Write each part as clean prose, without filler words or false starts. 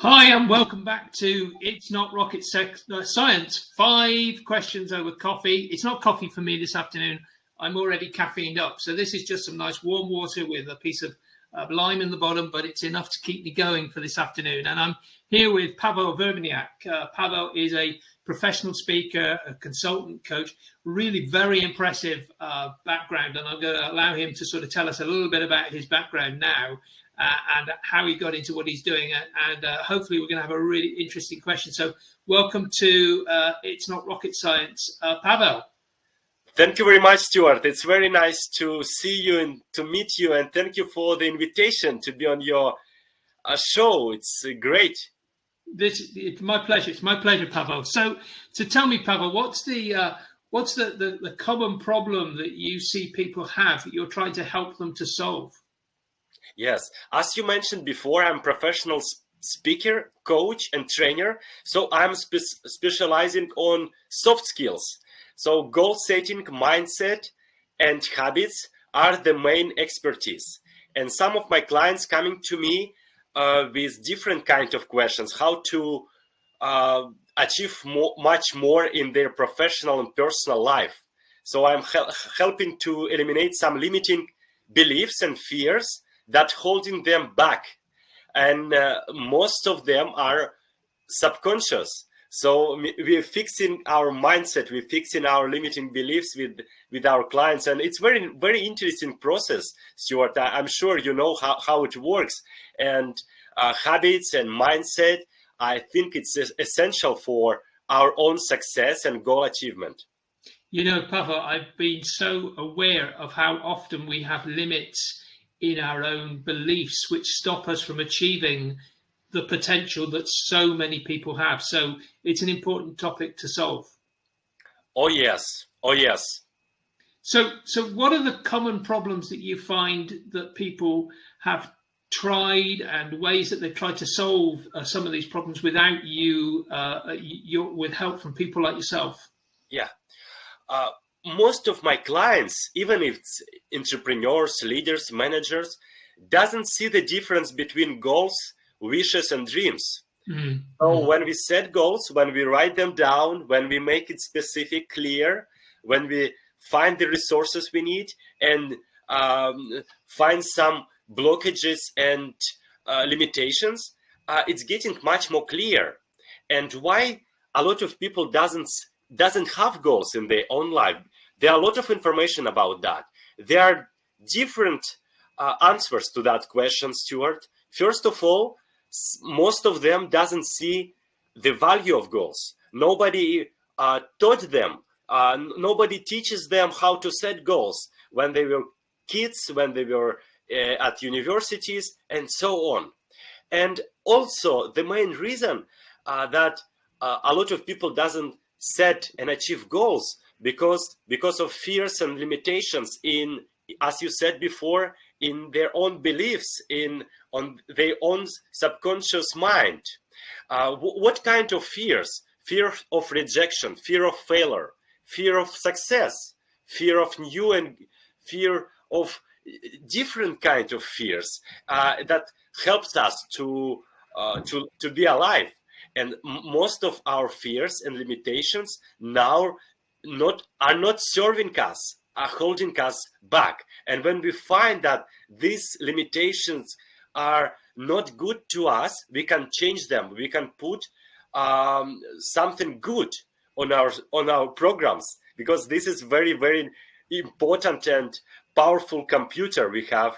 Hi, and welcome back to It's Not Rocket Science. 5 questions over coffee. It's not coffee for me this afternoon. I'm already caffeined up. So this is just some nice warm water with a piece of lime in the bottom, but it's enough to keep me going for this afternoon. And I'm here with Pavel Verbnyak. Pavel is a professional speaker, a consultant coach, really very impressive background. And I'm going to allow him to sort of tell us a little bit about his background now. And how he got into what he's doing, and hopefully we're going to have a really interesting question. So welcome to It's Not Rocket Science, Pavel. Thank you very much, Stuart. It's very nice to see you and to meet you, and thank you for the invitation to be on your show. It's great. It's my pleasure. It's my pleasure, Pavel. So tell me, Pavel, what's the common problem that you see people have that you're trying to help them to solve? Yes, as you mentioned before, I'm a professional speaker, coach, and trainer. So I'm specializing on soft skills. So goal setting, mindset, and habits are the main expertise. And some of my clients coming to me with different kind of questions, how to achieve much more in their professional and personal life. So I'm helping to eliminate some limiting beliefs and fears that holding them back, and most of them are subconscious. So we're fixing our mindset, we're fixing our limiting beliefs with our clients, and it's very interesting process, Stuart. I'm sure you know how it works, and habits and mindset, I think it's essential for our own success and goal achievement. You know, Pavel, I've been so aware of how often we have limits in our own beliefs which stop us from achieving the potential that so many people have. So it's an important topic to solve. Oh yes, oh yes. So what are the common problems that you find that people have tried, and ways that they've tried to solve some of these problems without with help from people like yourself? Yeah. Most of my clients, even if it's entrepreneurs, leaders, managers, doesn't see the difference between goals, wishes, and dreams. Mm-hmm. So when we set goals, when we write them down, when we make it specific, clear, when we find the resources we need, and find some blockages and limitations, it's getting much more clear. And why a lot of people doesn't have goals in their own life? There are a lot of information about that. There are different answers to that question, Stuart. First of all, most of them doesn't see the value of goals. Nobody taught them. Nobody teaches them how to set goals when they were kids, when they were at universities, and so on. And also, the main reason that a lot of people doesn't set and achieve goals because of fears and limitations in, as you said before, in their own beliefs, on their own subconscious mind. What kind of fears? Fear of rejection, fear of failure, fear of success, fear of new, and fear of different kind of fears that helps us to be alive. And most of our fears and limitations now are not serving us, are holding us back. And when we find that these limitations are not good to us, we can change them. We can put something good on our programs, because this is very important and powerful computer we have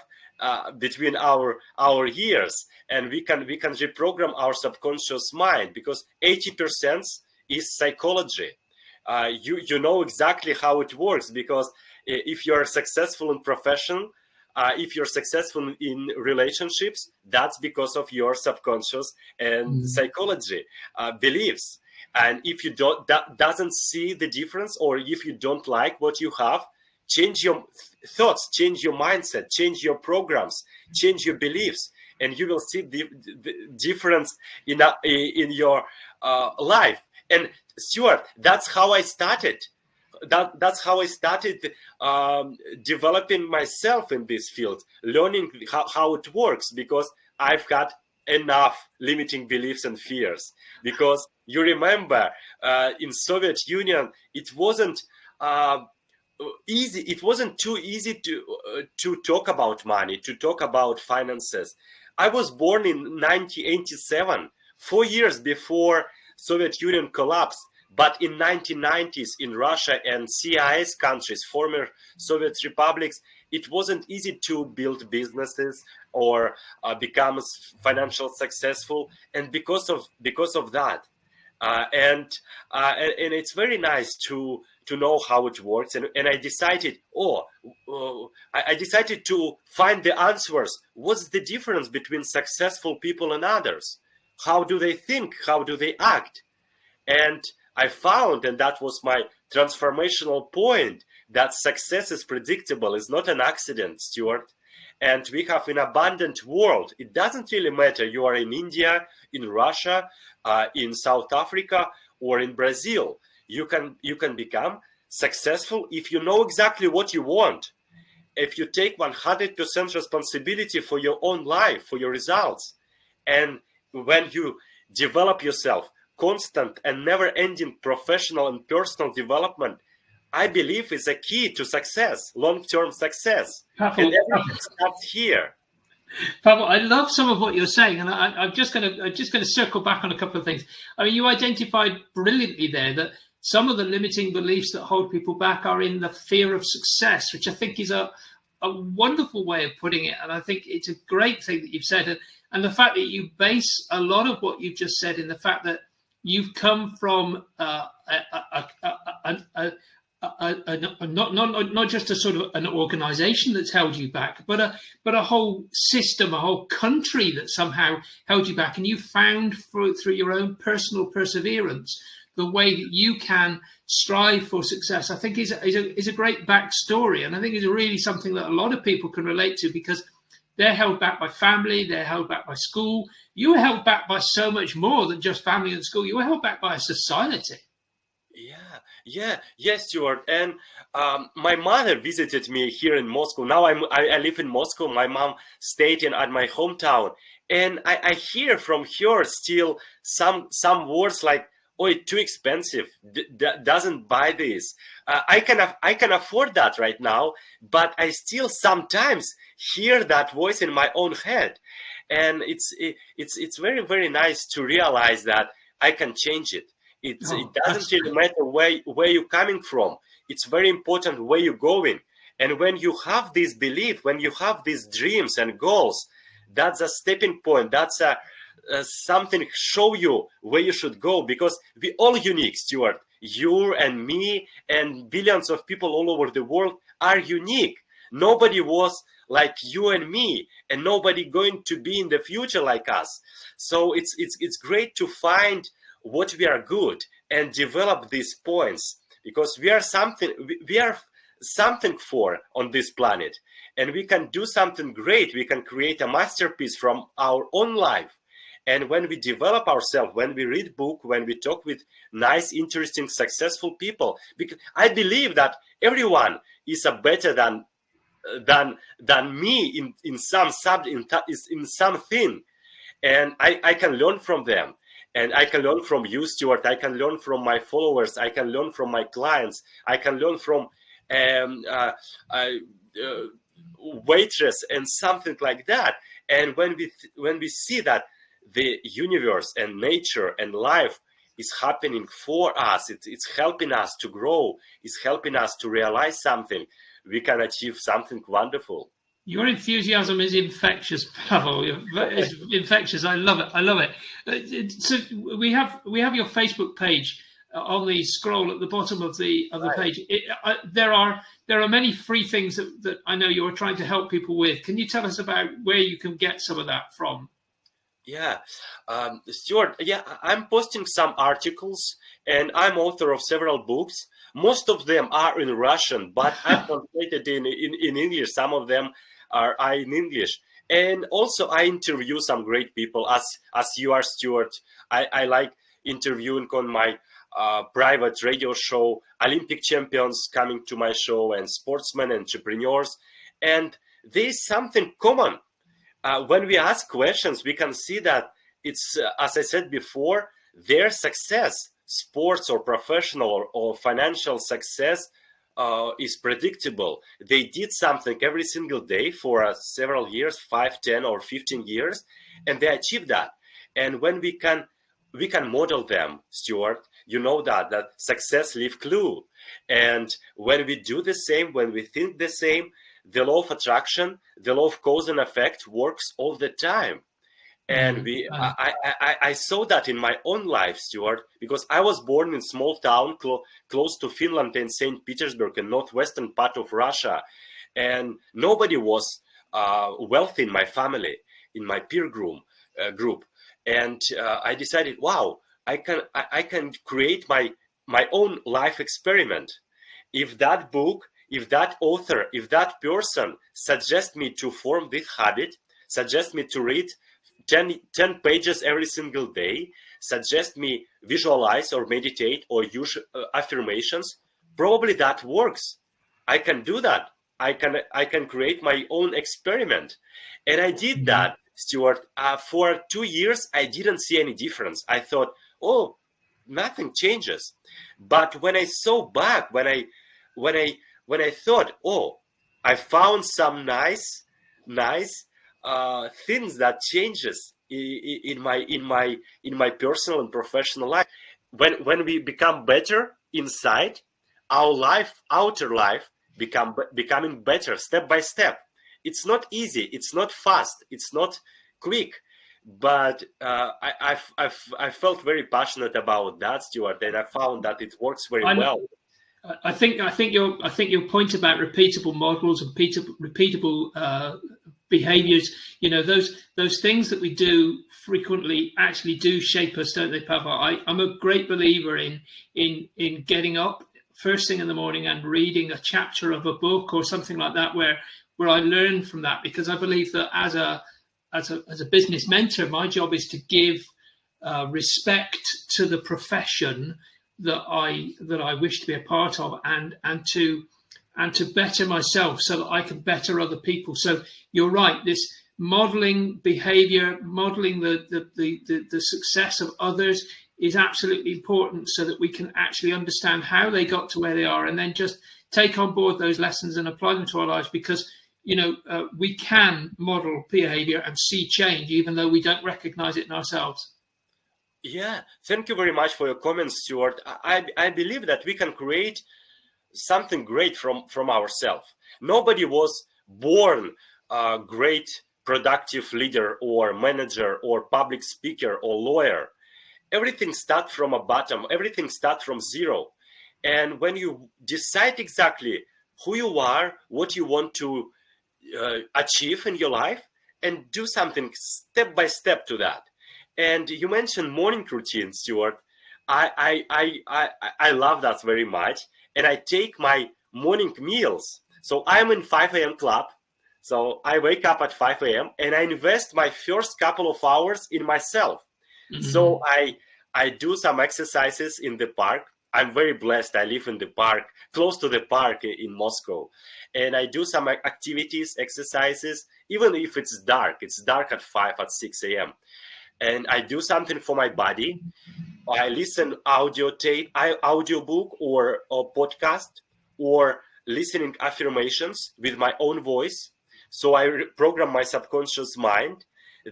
between our ears, and we can reprogram our subconscious mind, because 80% is psychology. You know exactly how it works, because if you are successful in profession, if you're successful in relationships, that's because of your subconscious and psychology beliefs. And if you doesn't see the difference, or if you don't like what you have, change your thoughts, change your mindset, change your programs, change your beliefs, and you will see the difference in your life. And Stuart, that's how I started. That's how I started developing myself in this field, learning how it works, because I've had enough limiting beliefs and fears, because you remember in Soviet Union it wasn't easy. It wasn't too easy to talk about money, to talk about finances. I was born in 1987, 4 years before Soviet Union collapsed. But in 1990s in Russia and CIS countries, former Soviet republics, it wasn't easy to build businesses or become financial successful. And because of that, and it's very nice to know how it works. And I decided, I decided to find the answers. What's the difference between successful people and others? How do they think? How do they act? And I found, and that was my transformational point, that success is predictable, is not an accident, Stuart. And we have an abundant world. It doesn't really matter you are in India, in Russia, in South Africa, or in Brazil. You can become successful if you know exactly what you want. If you take 100% responsibility for your own life, for your results. And when you develop yourself, constant and never-ending professional and personal development, I believe is a key to success, long-term success. Pavel, and everything starts here. Pavel, I love some of what you're saying, and I'm just going to circle back on a couple of things. I mean, you identified brilliantly there that some of the limiting beliefs that hold people back are in the fear of success, which I think is a wonderful way of putting it, and I think it's a great thing that you've said, and the fact that you base a lot of what you've just said in the fact that you've come from not just a sort of an organization that's held you back, but a whole system, a whole country that somehow held you back, and you found through your own personal perseverance the way that you can strive for success. I think is a great backstory, and I think is really something that a lot of people can relate to, because they're held back by family, they're held back by school. You were held back by so much more than just family and school. You were held back by a society. Yes, Stuart. And my mother visited me here in Moscow. Now I live in Moscow. My mom stayed at my hometown, and I hear from her still some words like, "Oh, it's too expensive. Doesn't buy this." I can afford that right now, but I still sometimes hear that voice in my own head, and it's very, very nice to realize that I can change it. It doesn't really matter where you're coming from. It's very important where you're going. And when you have this belief, when you have these dreams and goals, that's a stepping point. That's something show you where you should go, because we all unique, Stuart. You and me and billions of people all over the world are unique. Nobody was like you and me, and nobody going to be in the future like us. So it's great to find what we are good and develop these points, because we are something for on this planet, and we can do something great. We can create a masterpiece from our own life. And when we develop ourselves, when we read book, when we talk with nice, interesting, successful people, because I believe that everyone is a better than me in some subject, in something, and I can learn from them. And I can learn from you, Stuart. I can learn from my followers. I can learn from my clients. I can learn from waitress and something like that. And when we see that the universe and nature and life is happening for us, it's helping us to grow, it's helping us to realize something, we can achieve something wonderful. Your enthusiasm is infectious, Pavel. It's infectious. I love it. I love it. So we have your Facebook page on the scroll at the bottom of the page. There are many free things that I know you're trying to help people with. Can you tell us about where you can get some of that from? Yeah, Stuart, yeah, I'm posting some articles, and I'm author of several books. Most of them are in Russian, but I've translated in English. Some of them are in English. And also I interview some great people, as you are, Stuart. I like interviewing on my private radio show, Olympic champions coming to my show, and sportsmen, entrepreneurs. And there's something common. when we ask questions, we can see that it's, as I said before, their success, sports or professional or financial success, is predictable. They did something every single day for several years, 5, 10, or 15 years, and they achieved that. And when we can model them, Stuart, you know that success leaves clue. And when we do the same, when we think the same, the law of attraction, the law of cause and effect works all the time. And I saw that in my own life, Stuart, because I was born in a small town close to Finland and St. Petersburg in northwestern part of Russia. And nobody was wealthy in my family, in my peer group. And I decided, wow, I can create my own life experiment. If that book, if that author, if that person suggests me to form this habit, suggests me to read 10 pages every single day, suggest me visualize or meditate or use affirmations, probably that works. I can do that. I can create my own experiment. And I did that, Stuart. For 2 years, I didn't see any difference. I thought, oh, nothing changes. But when I saw back, when I thought, oh, I found some nice things that changes in my personal and professional life. When we become better inside, our outer life becoming better step by step. It's not easy, it's not fast, it's not quick, but I felt very passionate about that, Stuart, and I found that it works very well. I think your point about repeatable models and repeatable behaviors, you know, those things that we do frequently actually do shape us, don't they, Pavel? I'm a great believer in getting up first thing in the morning and reading a chapter of a book or something like that where I learn from that, because I believe that as a business mentor, my job is to give respect to the profession that I wish to be a part of, and to better myself so that I can better other people. So you're right, this modeling behavior, modeling the success of others is absolutely important, so that we can actually understand how they got to where they are, and then just take on board those lessons and apply them to our lives. Because, you know, we can model behavior and see change even though we don't recognize it in ourselves. Yeah, thank you very much for your comments, Stuart. I believe that we can create something great from ourselves. Nobody was born a great productive leader or manager or public speaker or lawyer. Everything starts from a bottom. Everything starts from zero. And when you decide exactly who you are, what you want to achieve in your life, and do something step by step to that. And you mentioned morning routine, Stuart. I love that very much. And I take my morning meals. So I'm in 5 a.m. club. So I wake up at 5 a.m. and I invest my first couple of hours in myself. Mm-hmm. So I do some exercises in the park. I'm very blessed. I live in the park, close to the park in Moscow. And I do some activities, exercises, even if it's dark. It's dark at 5, at 6 a.m. And I do something for my body. I listen audiobook or podcast, or listening affirmations with my own voice. So I program my subconscious mind.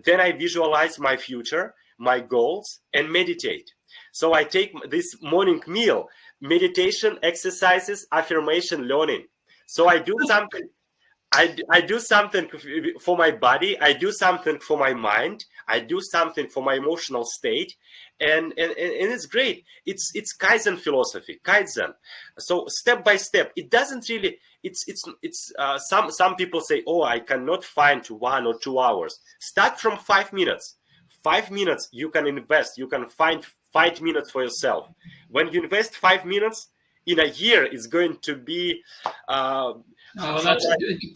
Then I visualize my future, my goals, and meditate. So I take this morning meal, meditation, exercises, affirmation, learning. So I do something. I do something for my body. I do something for my mind. I do something for my emotional state, and it's great. It's Kaizen philosophy, Kaizen. So step by step. It doesn't really. Some people say, oh, I cannot find 1 or 2 hours. Start from 5 minutes. 5 minutes you can invest. You can find 5 minutes for yourself. When you invest 5 minutes in a year, it's going to be. That's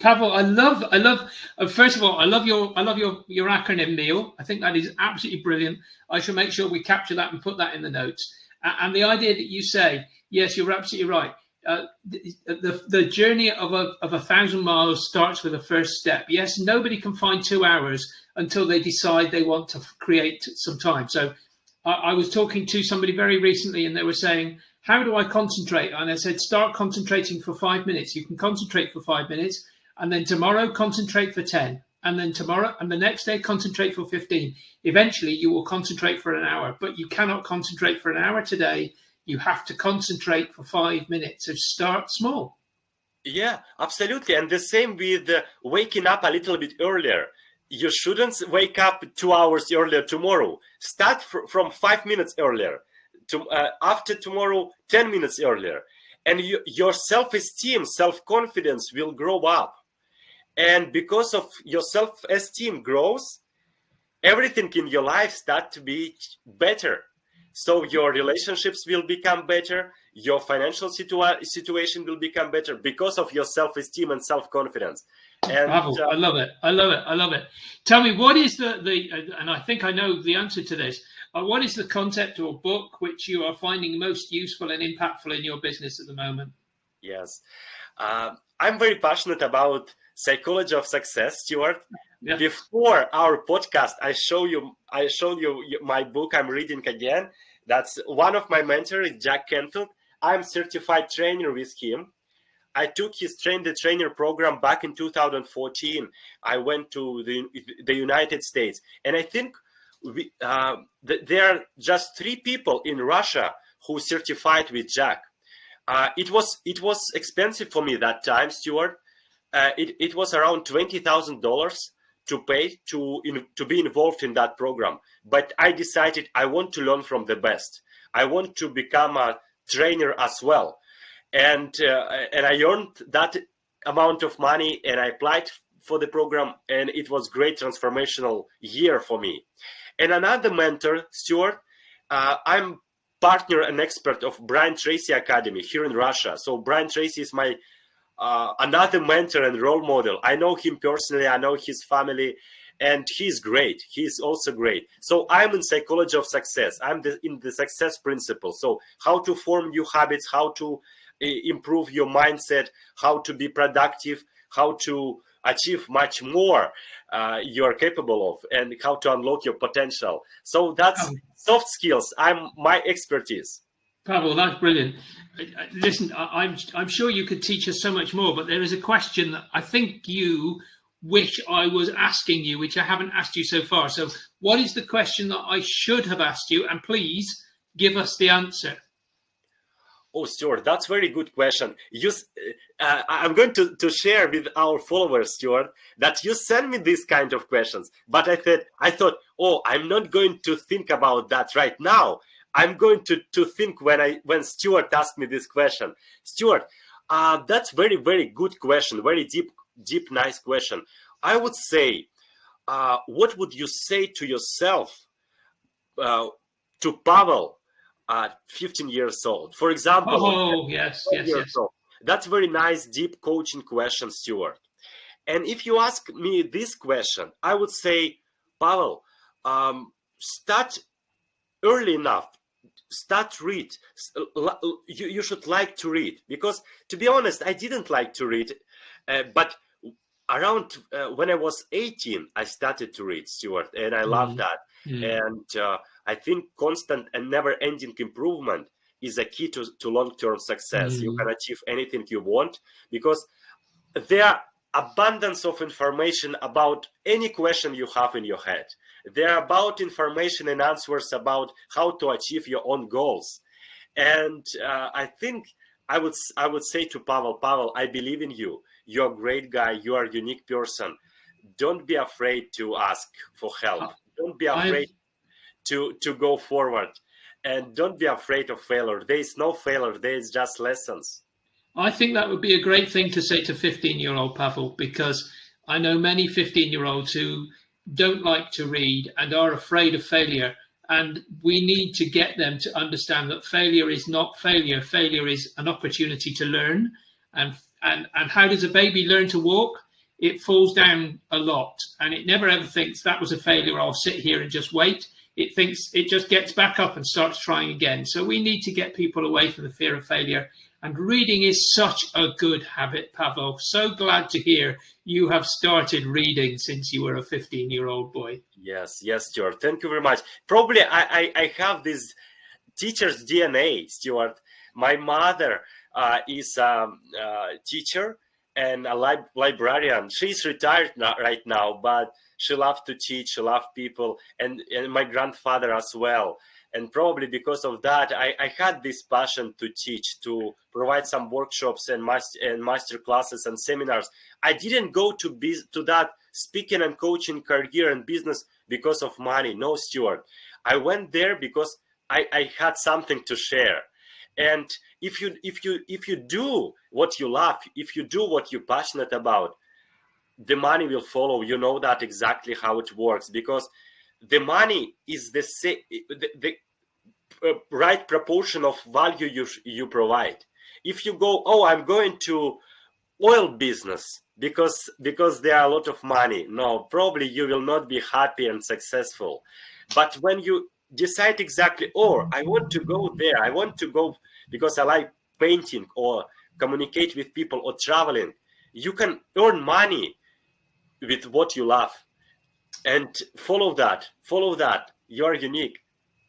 Pavel. I love. First of all, I love your acronym, Neil. I think that is absolutely brilliant. I shall make sure we capture that and put that in the notes. And the idea that you say, yes, you're absolutely right. the journey of 1,000 miles starts with a first step. Yes, nobody can find 2 hours until they decide they want to create some time. So I was talking to somebody very recently, and they were saying, how do I concentrate? And I said, start concentrating for 5 minutes. You can concentrate for 5 minutes, and then tomorrow concentrate for 10, and then tomorrow and the next day concentrate for 15. Eventually you will concentrate for an hour, but you cannot concentrate for an hour today. You have to concentrate for 5 minutes. So start small. Yeah, absolutely. And the same with waking up a little bit earlier. You shouldn't wake up 2 hours earlier tomorrow. Start from 5 minutes earlier. After tomorrow, 10 minutes earlier. And your self-esteem, self-confidence will grow up. And because of your self-esteem grows, everything in your life starts to be better. So your relationships will become better. Your financial situation will become better because of your self-esteem and self-confidence. And Bravo. I love it. I love it. I love it. Tell me, what is the and I think I know the answer to this. What is the concept or book which you are finding most useful and impactful in your business at the moment? Yes. I'm very passionate about psychology of success, Stuart. Yeah. Before our podcast, I showed you my book I'm reading again. That's one of my mentors, Jack Canfield. I'm certified trainer with him. I took his train the trainer program back in 2014. I went to the United States, and I think there are just 3 people in Russia who certified with Jack. It was expensive for me that time, Stuart. It was around $20,000 to pay to be involved in that program. But I decided I want to learn from the best. I want to become a trainer as well. And I earned that amount of money, and I applied for the program, and it was great transformational year for me. And another mentor, Stuart, I'm partner and expert of Brian Tracy Academy here in Russia. So Brian Tracy is my another mentor and role model. I know him personally, I know his family, and he's great. He's also great. So I'm in psychology of success. I'm in the success principle. So how to form new habits, how to improve your mindset, how to be productive, how to achieve much more you're capable of, and how to unlock your potential. So that's soft skills. My expertise. Pavel, that's brilliant. Listen, I'm sure you could teach us so much more, but there is a question that I think you wish I was asking you, which I haven't asked you so far. So what is the question that I should have asked you? And please give us the answer. Oh, Stuart, that's a very good question. I'm going to share with our followers, Stuart, that you send me these kind of questions. But I thought, oh, I'm not going to think about that right now. I'm going to think when Stuart asked me this question. Stuart, that's very, very good question. Very deep, nice question. I would say, what would you say to yourself, to Pavel, 15 years old, for example? Oh, yes. Old. That's very nice, deep coaching question, Stuart. And if you ask me this question, I would say, Pavel, start early enough. Start read. You should like to read, because to be honest, I didn't like to read, but around when I was 18, I started to read, Stuart, and I love that. And I think constant and never-ending improvement is a key to long-term success. You can achieve anything you want, because there are abundance of information about any question you have in your head. There are about information and answers about how to achieve your own goals. And I think I would say to Pavel, I believe in you. You're a great guy. You are a unique person. Don't be afraid to ask for help. Don't be afraid to go forward. And don't be afraid of failure. There is no failure. There is just lessons. I think that would be a great thing to say to 15-year-old Pavel, because I know many 15-year-olds who don't like to read and are afraid of failure. And we need to get them to understand that failure is not failure. Failure is an opportunity to learn. And how does a baby learn to walk? It falls down a lot, and it never ever thinks that was a failure. I'll sit here and just wait. it thinks it just gets back up and starts trying again. So we need to get people away from the fear of failure. And reading is such a good habit, Pavel. So glad to hear you have started reading since you were a 15-year-old boy. Yes, yes, Stuart. Thank you very much. Probably I have this teacher's DNA, Stuart. My mother is a teacher and a librarian. She's retired right now, but she loved to teach, she loved people, and my grandfather as well. And probably because of that, I had this passion to teach, to provide some workshops and master classes and seminars. I didn't go to that speaking and coaching career and business because of money. No, Stuart. I went there because I had something to share. And if you do what you love, if you do what you're passionate about, the money will follow. You know that exactly how it works, because the money is the right proportion of value you provide. If you go, oh, I'm going to oil business because there are a lot of money, no, probably you will not be happy and successful. But when you decide exactly, oh, I want to go there, I want to go because I like painting or communicate with people or traveling, you can earn money with what you love. And follow that. You are unique.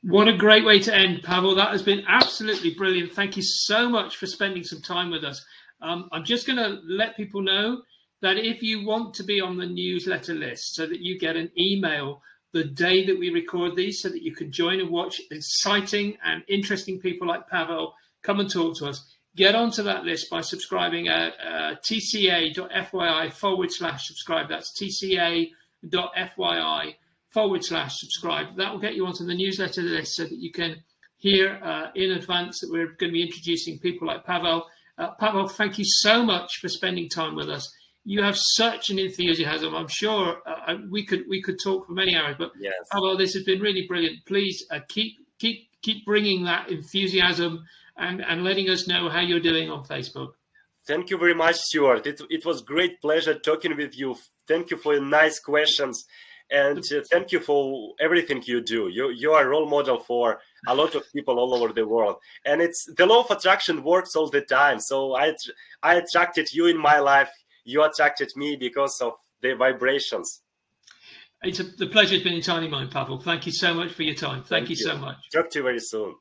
What a great way to end, Pavel. That has been absolutely brilliant. Thank you so much for spending some time with us. I'm just going to let people know that if you want to be on the newsletter list so that you get an email the day that we record these, so that you can join and watch exciting and interesting people like Pavel come and talk to us, get onto that list by subscribing at tca.fyi/subscribe. That's tca.fyi/subscribe. That will get you onto the newsletter list so that you can hear in advance that we're going to be introducing people like Pavel. Pavel, thank you so much for spending time with us. You have such an enthusiasm. I'm sure we could talk for many hours, but yes. Pavel, this has been really brilliant. Please keep bringing that enthusiasm and letting us know how you're doing on Facebook. Thank you very much, Stuart. It was great pleasure talking with you. Thank you for your nice questions. And thank you for everything you do. You are a role model for a lot of people all over the world. And it's the law of attraction works all the time. So I attracted you in my life. You attracted me because of the vibrations. The pleasure has been entirely mine, Pavel. Thank you so much for your time. Thank you so much. Talk to you very soon.